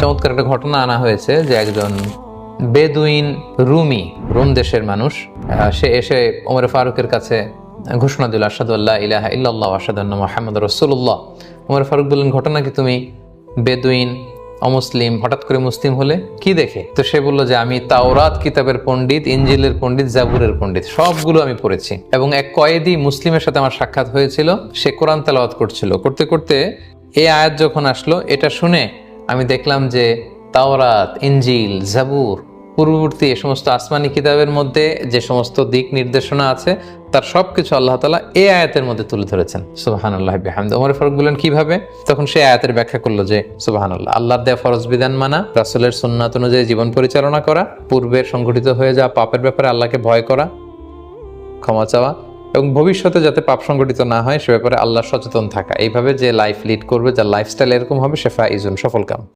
চমৎকার একটা ঘটনা আনা হয়েছে যে একজন বেদুইন রোম দেশের মানুষ, সে এসে ওমর ফারুকের কাছে ঘোষণা দিল, আশহাদু আল্লা ইলাহা ইল্লাল্লাহ ওয়া আশহাদু আন্না মুহাম্মাদুর রাসূলুল্লাহ। ওমর ফারুক বললেন, ঘটনা কি? তুমি বেদুইন, অমুসলিম, হঠাৎ করে মুসলিম হলে কি দেখে? তো সে বলল যে আমি তাওরাত কিতাবের পণ্ডিত, ইনজিলের পণ্ডিত, জাবুরের পণ্ডিত, সবগুলো আমি পড়েছি। এবং এক কয়েদি মুসলিমের সাথে আমার সাক্ষাৎ হয়েছিল, সে কোরআন তেলাওয়াত করছিল, করতে করতে এই আয়াত যখন আসলো, এটা শুনে আমি দেখলাম যে তাওরাত, ইনজিল, জাবুর পূর্ববর্তী এ সমস্ত আসমানি কিতাবের মধ্যে যে সমস্ত দিক নির্দেশনা আছে তার সবকিছু আল্লাহ তাআলা এই আয়াতের মধ্যে তুলে ধরেছেন। সুবহানাল্লাহি বিহামদিহি। ওমর ফারুক বললেন, কিভাবে? তখন সে আয়াতের ব্যাখ্যা করলো যে সুবহানাল্লাহ, আল্লাহর দেয়া ফরজ বিধান মানা, রাসূলের সুন্নাত অনুযায়ী জীবন পরিচালনা করা, পূর্বের সংঘটিত হয়ে যাওয়া পাপের ব্যাপারে আল্লাহকে ভয় করা, ক্ষমা চাওয়া, এবং ভবিষ্যতে যাতে পাপ সংঘটিত না হয় সে ব্যাপারে আল্লাহ সচেতন থাকা। এইভাবে যে লাইফ লিড করবে, যার লাইফস্টাইল এরকম হবে, সে ফাইজুন, সফলকাম।